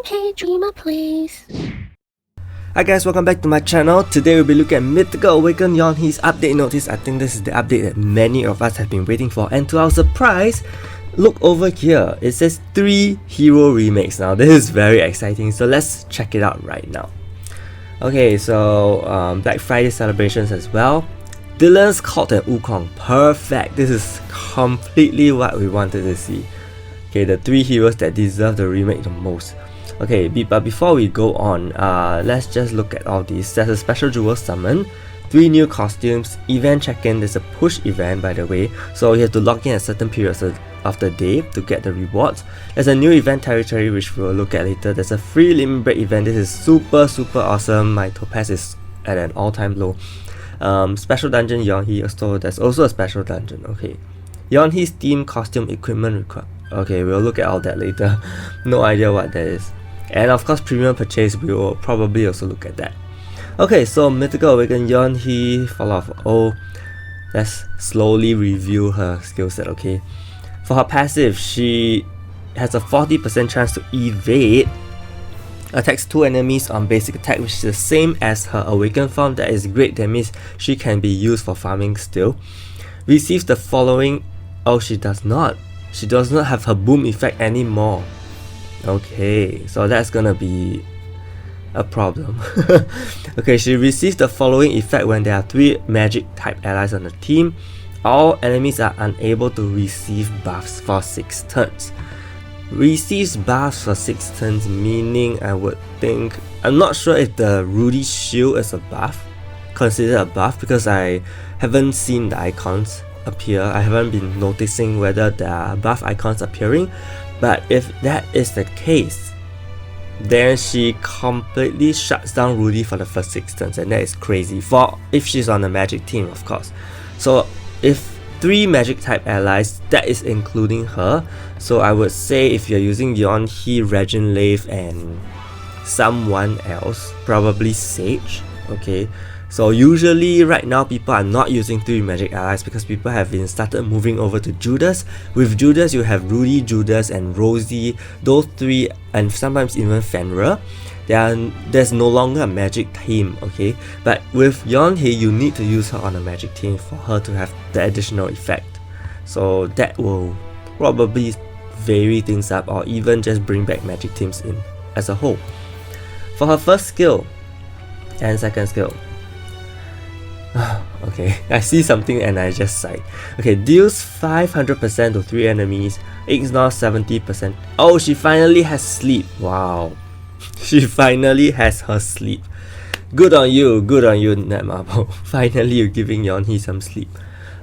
Yeonhee Dreamer Please. Hi guys, welcome back to my channel. Today we'll be looking at Mythical Awaken Yeonhee's update notice. I think this is the update that many of us have been waiting for, and to our surprise, look over here. It says 3 hero remakes now. This is very exciting, so let's check it out right now. Okay, so Black Friday celebrations as well. Dellons, Colt and Wukong. Perfect. This is completely what we wanted to see. Okay, the 3 heroes that deserve the remake the most. Okay, but before we go on, let's just look at all these. There's a special jewel summon, 3 new costumes, event check-in. There's a push event, by the way, so you have to log in at certain periods of the day to get the rewards. There's a new event territory which we'll look at later. There's a free limit break event. This is super awesome. My topaz is at an all-time low. Special dungeon Yeonhee, so there's also a special dungeon. Okay, Yeonhee's theme costume equipment required. Okay, we'll look at all that later. No idea what that is. And of course, premium purchase, we will probably also look at that. Okay, so Mythical Awaken Yeonhee, Fall of O. Let's slowly review her skill set, okay? For her passive, she has a 40% chance to evade. Attacks 2 enemies on basic attack, which is the same as her Awaken form. That is great, that means she can be used for farming still. Receives the following. Oh, she does not. She does not have her boom effect anymore. Okay, so that's gonna be a problem. Okay, she receives the following effect when there are 3 magic type allies on the team. All enemies are unable to receive buffs for 6 turns. Receives buffs for 6 turns, meaning I would think, I'm not sure if the Rudy shield is a buff, considered a buff, because I haven't seen the icons appear. I haven't been noticing whether there are buff icons appearing, but if that is the case, then she completely shuts down Rudy for the first 6 turns, and that is crazy, for if she's on a magic team, of course. So if 3 magic type allies, that is including her, so I would say if you're using Yeonhee, Regin Leif and someone else, probably Sage. Okay, so usually right now people are not using 3 magic allies because people have been started moving over to Judas. With Judas you have Rudy, Judas and Rosie, those 3, and sometimes even Fenrir. There's no longer a magic team, okay? But with Yeonhee, you need to use her on a magic team for her to have the additional effect. So that will probably vary things up, or even just bring back magic teams in as a whole. For her first skill and second skill, okay, I see something and I just sighed. Okay, deals 500% to 3 enemies, ignores 70%. Oh, she finally has sleep. Wow. She finally has her sleep. Good on you, Netmarble. Finally you're giving Yeonhee some sleep.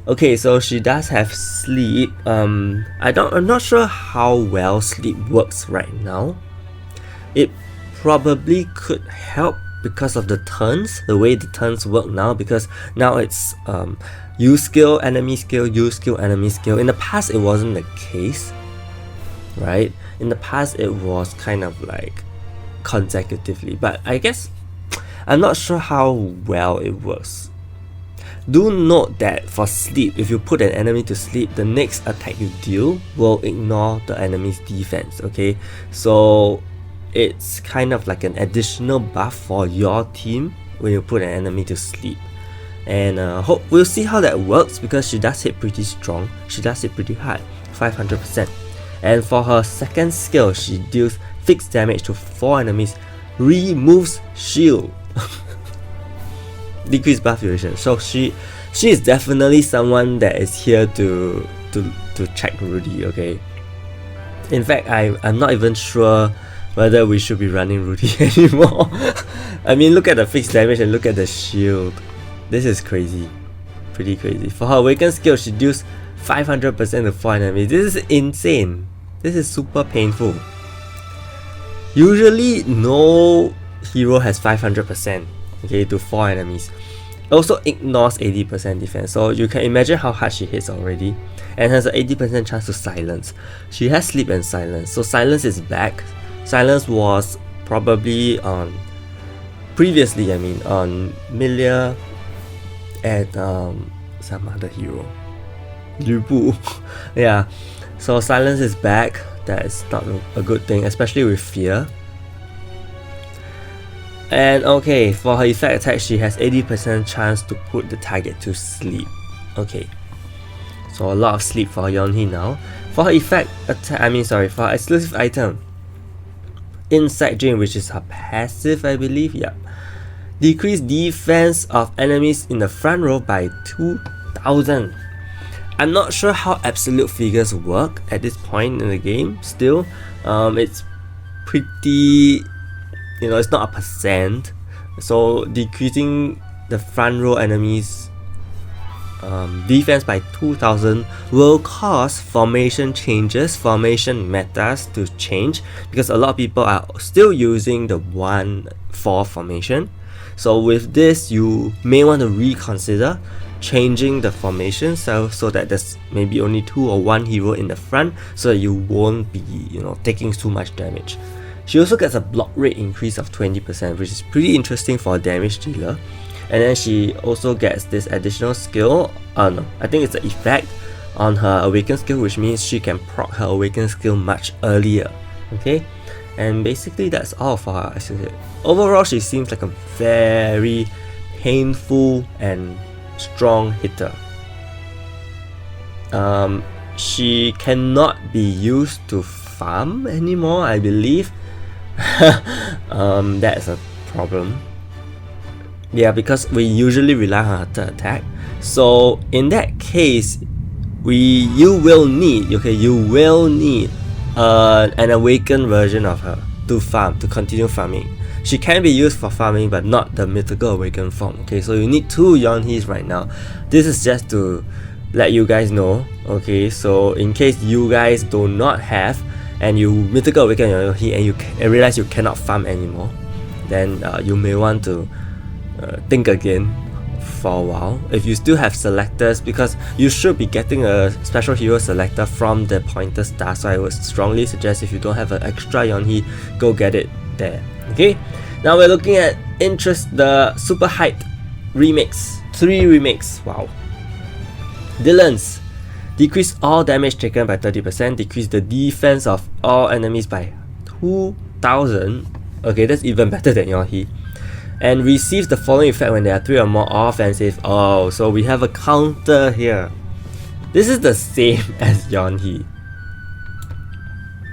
Okay, so she does have sleep. I'm not sure how well sleep works right now. It probably could help because of the turns, the way the turns work now, because now it's use skill, enemy skill, use skill, enemy skill. In the past it wasn't the case, right? In the past it was kind of like consecutively, but I guess I'm not sure how well it works. Do note that for sleep, if you put an enemy to sleep, the next attack you deal will ignore the enemy's defense, okay? So it's kind of like an additional buff for your team when you put an enemy to sleep. And we'll see how that works, because she does hit pretty strong. She does hit pretty hard, 500%. And for her second skill, she deals fixed damage to 4 enemies, removes shield, decrease buff duration. So she is definitely someone that is here to check Rudy, okay? In fact, I'm not even sure whether we should be running Rudy anymore. I mean, look at the fixed damage and look at the shield. This is crazy. Pretty crazy. For her awakened skill, she deals 500% to 4 enemies. This is insane. This is super painful. Usually, no hero has 500%, okay, to 4 enemies. Also ignores 80% defense, so you can imagine how hard she hits already, and has an 80% chance to silence. She has sleep and silence, so silence is back. Silence was probably on previously, on Milia and some other hero, Liu Bu. Yeah, so silence is back. That is not a good thing, especially with fear. And okay, for her effect attack, she has 80% chance to put the target to sleep. Okay, so a lot of sleep for Yeonhee now. For her effect attack, for her exclusive item, Insight Dream, which is her passive, I believe. Yeah, decrease defense of enemies in the front row by 2000. I'm not sure how absolute figures work at this point in the game. Still, it's pretty, it's not a percent. So decreasing the front row enemies defense by 2000 will cause formation changes, formation metas to change, because a lot of people are still using the 1-4 formation. So with this, you may want to reconsider changing the formation so that there's maybe only 2 or 1 hero in the front, so that you won't be taking too much damage. She also gets a block rate increase of 20%, which is pretty interesting for a damage dealer. And then she also gets this additional skill, I think it's an effect on her awaken skill, which means she can proc her awaken skill much earlier. Okay, and basically that's all for her. Overall, she seems like a very painful and strong hitter. She cannot be used to farm anymore, I believe. That's a problem. Yeah, because we usually rely on her third attack. So in that case, you will need an awakened version of her to continue farming. She can be used for farming, but not the mythical awakened form. Okay, so you need 2 Yeonhees right now. This is just to let you guys know. Okay, so in case you guys do not have, and you mythical awaken Yeonhee and you realize you cannot farm anymore, then you may want to think again for a while. If you still have selectors, because you should be getting a special hero selector from the pointer star, so I would strongly suggest, if you don't have an extra Yeonhee, go get it there. Okay, now we're looking at the super height remakes. 3 remakes. Wow. Dellons, decrease all damage taken by 30%, decrease the defense of all enemies by 2000. Okay, that's even better than Yeonhee. And receives the following effect when there are 3 or more offensive. Oh, so we have a counter here. This is the same as Yeonhee.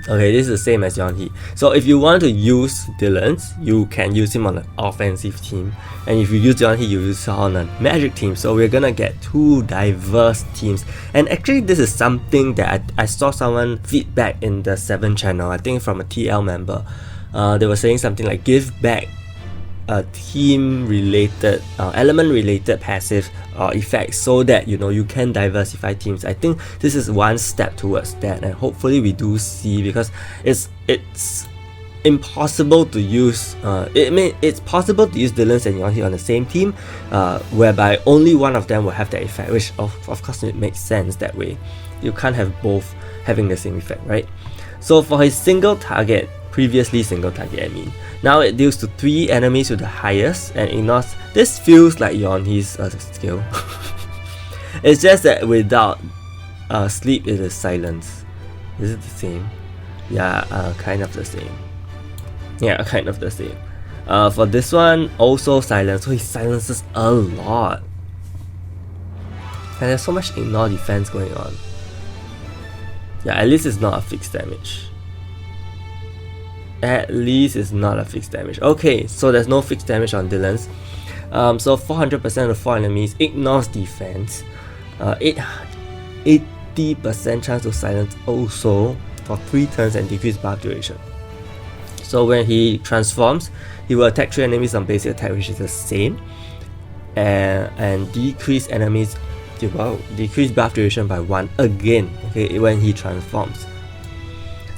Okay, this is the same as Yeonhee. So if you want to use Dellons, you can use him on an offensive team. And if you use Yeonhee, you use him on a magic team. So we're gonna get 2 diverse teams. And actually, this is something that I saw someone feedback in the 7 channel, I think from a TL member. They were saying something like, give back a team related element related passive effects, so that you can diversify teams. I think this is one step towards that, and hopefully we do see, because it's impossible to use it's possible to use Dellons and Yeonhee on the same team, whereby only one of them will have that effect, which of course it makes sense that way. You can't have both having the same effect, right? So for his previously single target, now it deals to 3 enemies with the highest and ignores. This feels like Yeonhee's skill. It's just that without sleep, it is silence. Is it the same? Yeah, kind of the same. Yeah, kind of the same. For this one, also silence, so he silences a lot. And there's so much ignore defense going on. Yeah, at least it's not a fixed damage. At least it's not a fixed damage. Okay, so there's no fixed damage on Dellons. So 400% of 4 enemies, ignores defense. 80% chance to silence also for 3 turns and decrease buff duration. So when he transforms, he will attack 3 enemies on basic attack, which is the same, and decrease decrease buff duration by 1 again. Okay, when he transforms.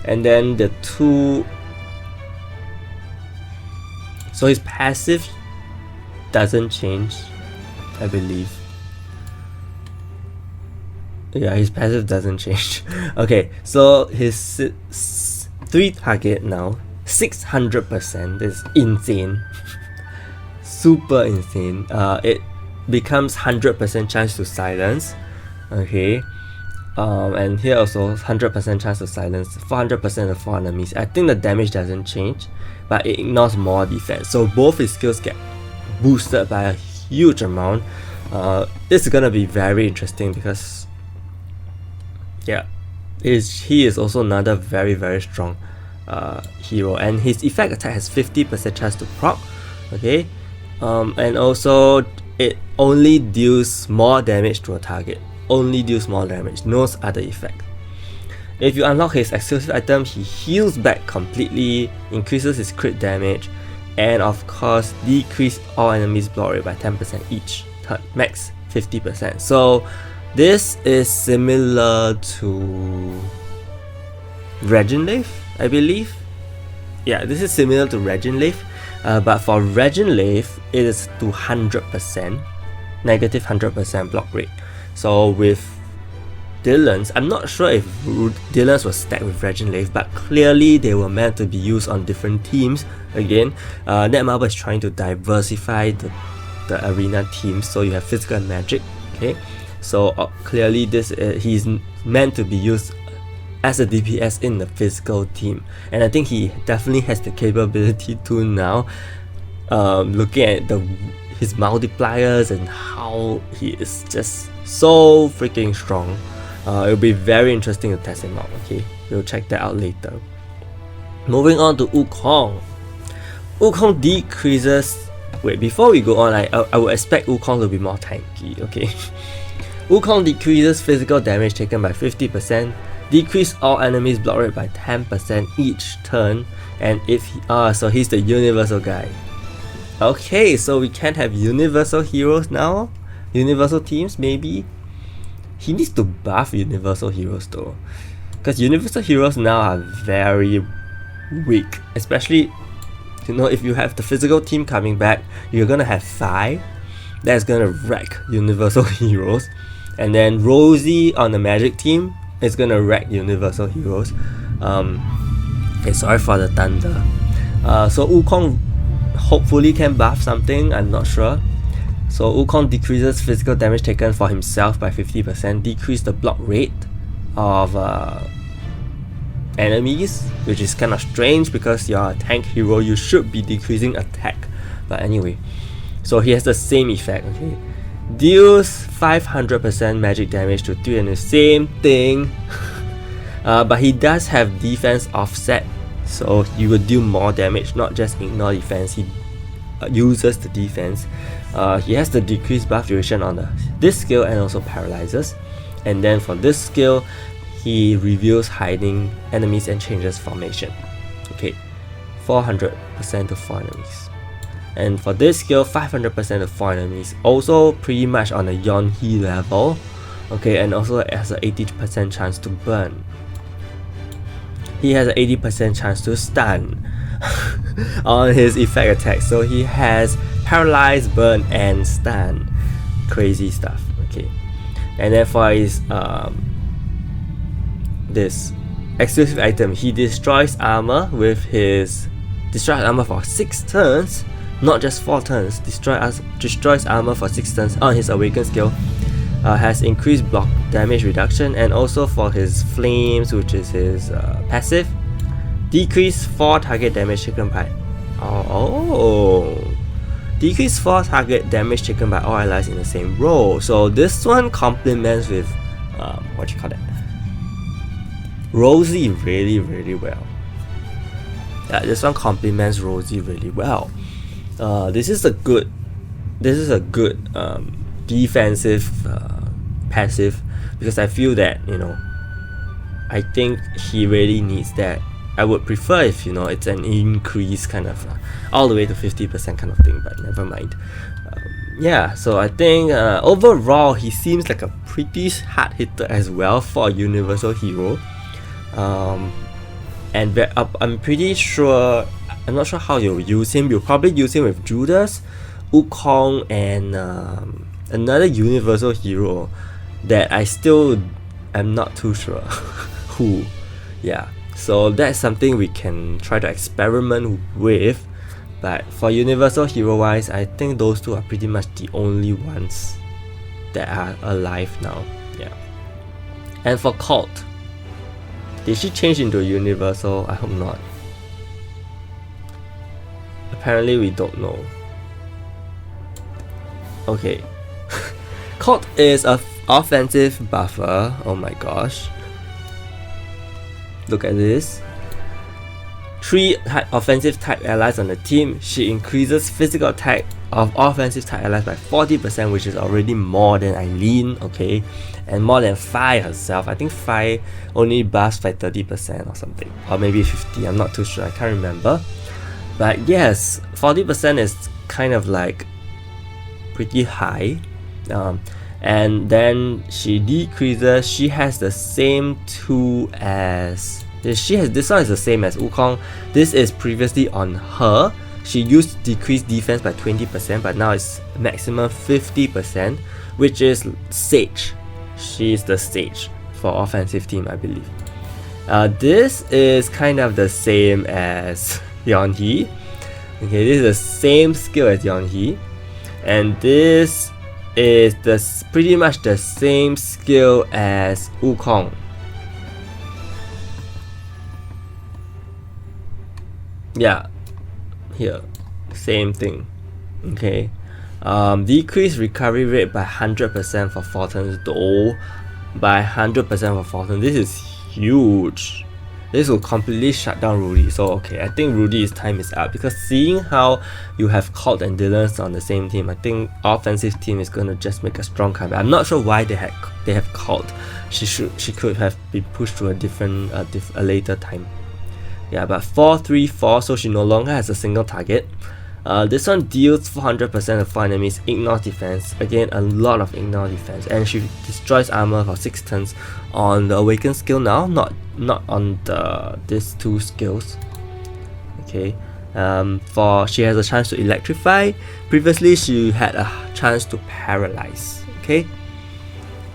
And then the 2. So his passive doesn't change, I believe. Yeah, his passive doesn't change. Okay, so his 3 target now, 600%. Is insane. Super insane. It becomes 100% chance to silence. Okay. And here also 100% chance to silence 400% of 4 enemies. I think the damage doesn't change, but it ignores more defense. So both his skills get boosted by a huge amount. This is gonna be very interesting because yeah, he is also another very strong hero, and his effect attack has 50% chance to proc. Okay, and also it only deals more damage to a target. Only deals more damage, no other effect. If you unlock his exclusive item, he heals back completely, increases his crit damage, and of course decrease all enemies block rate by 10% each turn, max 50%. So this is similar to Reginleif, I believe. Yeah, this is similar to Reginleif, but for Reginleif it is to 100%, negative 100% block rate. So with Dellons, I'm not sure if Dellons was stacked with Reginleif, but clearly they were meant to be used on different teams. Again, Netmarble is trying to diversify the arena teams, so you have physical and magic. Okay, so clearly this he's meant to be used as a DPS in the physical team, and I think he definitely has the capability to now. Looking at his multipliers and how he is just so freaking strong, it'll be very interesting to test him out. Okay, we'll check that out later. Moving on to Wukong. Wukong decreases. Wait, before we go on, I would expect Wukong to be more tanky. Okay, Wukong decreases physical damage taken by 50%, decrease all enemies block rate by 10% each turn, and if so he's the universal guy. Okay, so we can't have universal heroes now? Universal teams, maybe? He needs to buff universal heroes though, because universal heroes now are very weak, especially, you know, if you have the physical team coming back, you're gonna have 5 that's gonna wreck universal heroes, and then Rosie on the magic team is gonna wreck universal heroes. Okay, sorry for the thunder. So Wukong hopefully can buff something, I'm not sure. So Wukong decreases physical damage taken for himself by 50%, decrease the block rate of enemies, which is kind of strange because you're a tank hero, you should be decreasing attack. But anyway, so he has the same effect. Okay, deals 500% magic damage to 3 enemies, same thing. But he does have defense offset, so he will deal more damage, not just ignore defense. He uses the defense. He has the decreased buff duration on this skill and also paralyzes. And then for this skill, he reveals hiding enemies and changes formation. Okay, 400% to 4 enemies. And for this skill, 500% to 4 enemies. Also pretty much on the Yeonhee level. Okay, and also it has an 80% chance to burn. He has an 80% chance to stun on his effect attack. So he has paralyze, burn, and stun. Crazy stuff. Okay, and then for his this exclusive item, he destroys armor with his destroys armor for 6 turns, not just 4 turns. Destroys armor for 6 turns on his awaken skill. Has increased block damage reduction, and also for his flames, which is his passive, decrease 4 target damage taken by decrease 4 target damage taken by all allies in the same row. So this one complements with what you call that, Rosie really well. Yeah, this one complements Rosie really well. This is a good defensive passive, because I feel that, you know, I think he really needs that. I would prefer if, you know, it's an increase kind of all the way to 50% kind of thing, but never mind. Yeah, so I think overall he seems like a pretty hard hitter as well for a universal hero. And I'm pretty sure, I'm not sure how you'll use him. You'll probably use him with Judas, Wukong, and another universal hero that I still am not too sure who. Yeah, so that's something we can try to experiment with. But for universal hero wise, I think those two are pretty much the only ones that are alive now. Yeah. And for Colt, did she change into a universal? I hope not. Apparently we don't know. Okay. Colt is a offensive buffer. Oh my gosh. Look at this. 3 offensive type allies on the team. She increases physical attack of offensive type allies by 40%, which is already more than Eileen, okay? And more than Phi herself. I think Phi only buffs by 30% or something. Or maybe 50, I'm not too sure, I can't remember. But yes, 40% is kind of like pretty high. And then she decreases, she has the same 2 as this one is the same as Wukong. This is previously on her. She used decreased defense by 20%, but now it's maximum 50%, which is Sage. She's the Sage for offensive team, I believe. This is kind of the same as Yeonhee. Okay, this is the same skill as Yeonhee, and this is pretty much the same skill as Wukong. Yeah, here, same thing. Okay, decrease recovery rate by 100% for 4 turns, though. By 100% for 4 turns, this is huge. This will completely shut down Rudy. So okay, I think Rudy's time is up, because seeing how you have Colt and Dellons on the same team, I think offensive team is gonna just make a strong comeback. I'm not sure why they have Colt. She could have been pushed to a later time. Yeah, but 4-3-4, so she no longer has a single target. This one deals 400% of 4 enemies, ignores defense. Again, a lot of ignore defense, and she destroys armor for 6 turns on the awakened skill now, not on these 2 skills. Okay, she has a chance to electrify. Previously, she had a chance to paralyze. Okay,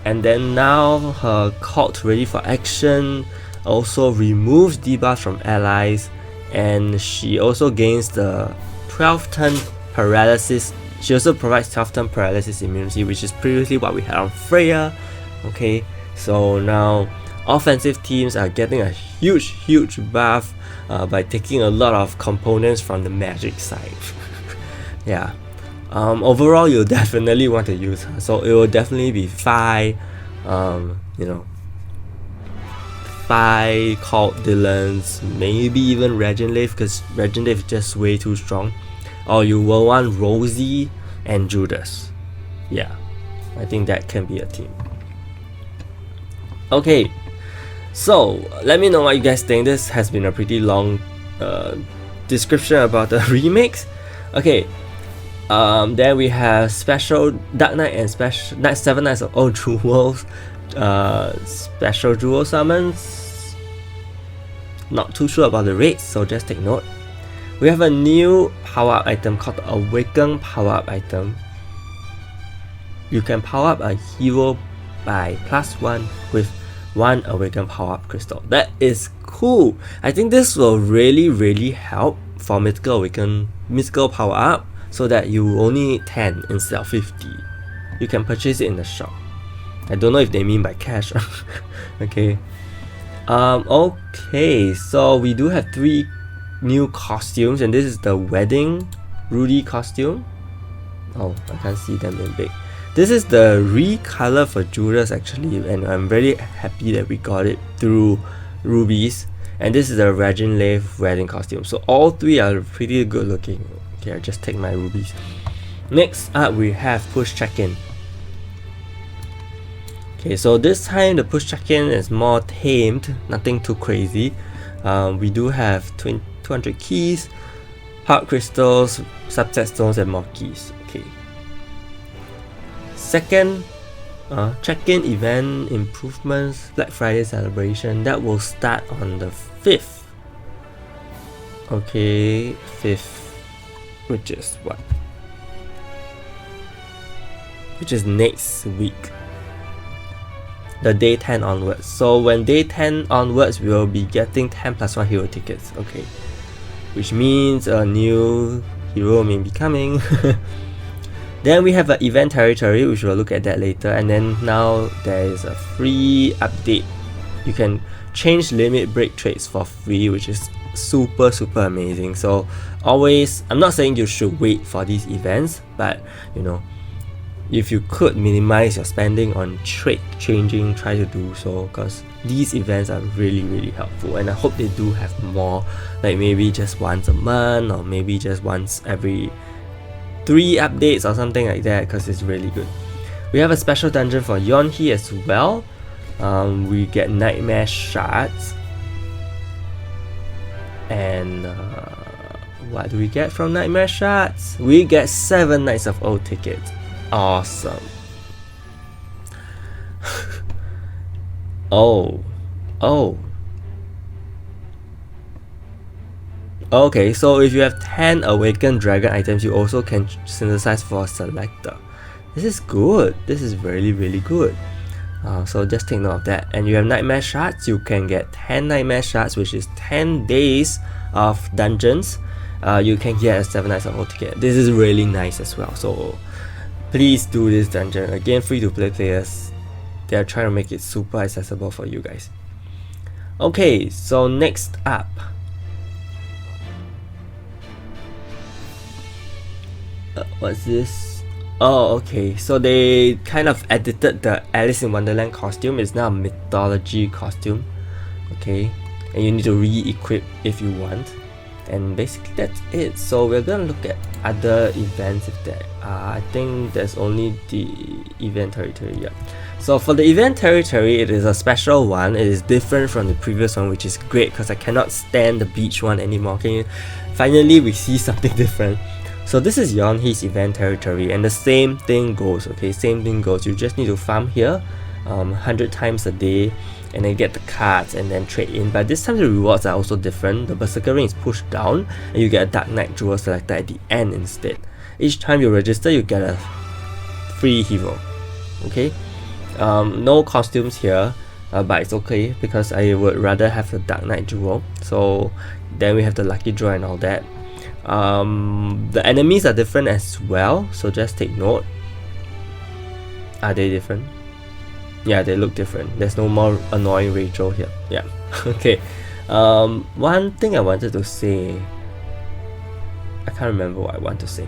and then now her Colt ready for action. Also removes debuffs from allies, and she also gains the 12 turn paralysis. She also provides 12 turn paralysis immunity, which is previously what we had on Freya. Okay, so now offensive teams are getting a huge buff by taking a lot of components from the magic side. Yeah, overall you'll definitely want to use her, so it will definitely be Phi, you know, Phi, Colt, Dellons, maybe even Reginleif, because Reginleif is just way too strong. Or you will want Rosie and Judas. Yeah, I think that can be a team. Okay, so let me know what you guys think. This has been a pretty long description about the remakes. Okay, then we have special Dark Knight and special 7 Knights of Old Jewels. Special jewel summons. Not too sure about the rates, so just take note. We have a new power-up item called the Awaken power-up item. You can power up a hero by +1 with 1 Awaken power-up crystal. That is cool. I think this will really help for mythical power-up, so that you only need 10 instead of 50. You can purchase it in the shop. I don't know if they mean by cash. Okay. Okay, so we do have 3 new costumes, and this is the wedding Rudy costume. Oh, I can't see them in big. This is the recolor for Judas actually, and I'm very happy that we got it through Rubies. And this is the Reginleif wedding costume. So all 3 are pretty good looking. Okay, I'll just take my rubies. Next up we have push check-in. Okay, so this time the push check-in is more tamed, nothing too crazy. We do have 200 keys, heart crystals, subset stones, and more keys. Okay. Second, check-in event improvements, Black Friday celebration. That will start on the 5th. Okay, 5th, which is what? Which is next week. The day 10 onwards. So when day 10 onwards, we will be getting 10+1 hero tickets. Okay, which means a new hero may be coming. Then we have an event territory, which we'll look at that later. And then now there is a free update. You can change limit break trades for free, which is super amazing. So always, I'm not saying you should wait for these events, but you know, if you could minimize your spending on trade changing, try to do so, because these events are really helpful, and I hope they do have more, like maybe just once a month or maybe just once every 3 updates or something like that, because it's really good. We have a special dungeon for Yeonhee as well. We get nightmare shards, and what do we get from nightmare shards? We get 7 Nights of Old tickets. Awesome. oh okay, so if you have 10 awakened dragon items, you also can synthesize for a selector. This is good. This is really good. So just take note of that. And you have nightmare shards. You can get 10 nightmare shards, which is 10 days of dungeons. You can get a 7 Nights of Old ticket. This is really nice as well. So please do this dungeon. Again, free to play players. They are trying to make it super accessible for you guys. Okay, so next up, what's this? Oh, okay, so they kind of edited the Alice in Wonderland costume. It's now a mythology costume. Okay, and you need to re-equip if you want. And basically that's it. So we're gonna look at other events if there are. I think there's only the event territory. Yeah. So for the event territory, it is a special one. It is different from the previous one, which is great because I cannot stand the beach one anymore. Finally we see something different. So this is Yeonhee's event territory, and the same thing goes. Okay, same thing goes. You just need to farm here 100 times a day, and then get the cards and then trade in. But this time the rewards are also different. The Berserker ring is pushed down and you get a Dark Knight jewel selected at the end instead. Each time you register, you get a free hero. Okay, no costumes here, but it's okay because I would rather have the Dark Knight jewel. So then we have the lucky draw and all that. The enemies are different as well, so just take note. Are they different? Yeah, they look different. There's no more annoying Rachel here. Yeah. Okay. One thing I wanted to say, I can't remember what I want to say.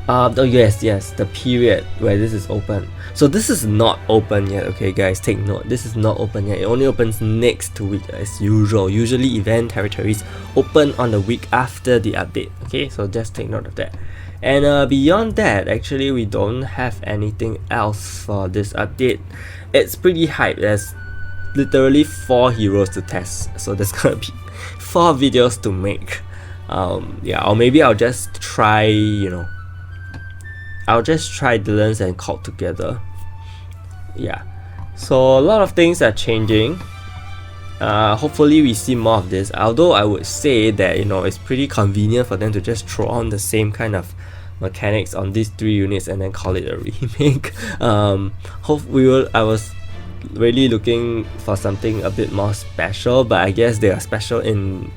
Oh yes, the period where this is open. So this is not open yet, okay guys, take note. This is not open yet. It only opens next week as usual. Usually event territories open on the week after the update, okay? So just take note of that. And beyond that, actually we don't have anything else for this update. It's pretty hype. There's literally 4 heroes to test, so there's gonna be 4 videos to make. Yeah, or maybe I'll just try, I'll just try Dellons and Colt together. Yeah, so a lot of things are changing. Hopefully we see more of this, although I would say that it's pretty convenient for them to just throw on the same kind of mechanics on these 3 units and then call it a remake. I was really looking for something a bit more special, but I guess they are special in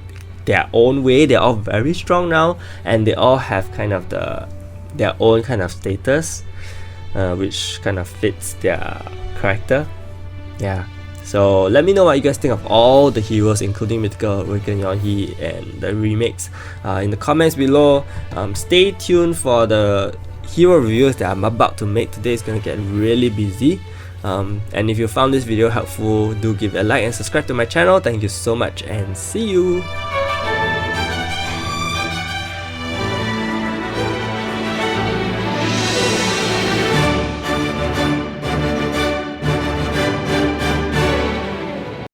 their own way. They're all very strong now, and they all have kind of their own kind of status, which kind of fits their character. Yeah, so let me know what you guys think of all the heroes, including Mythical, Myth Yeonhee, and the remakes, in the comments below. Stay tuned for the hero reviews that I'm about to make. Today is gonna get really busy. And if you found this video helpful, do give it a like and subscribe to my channel. Thank you so much, and see you.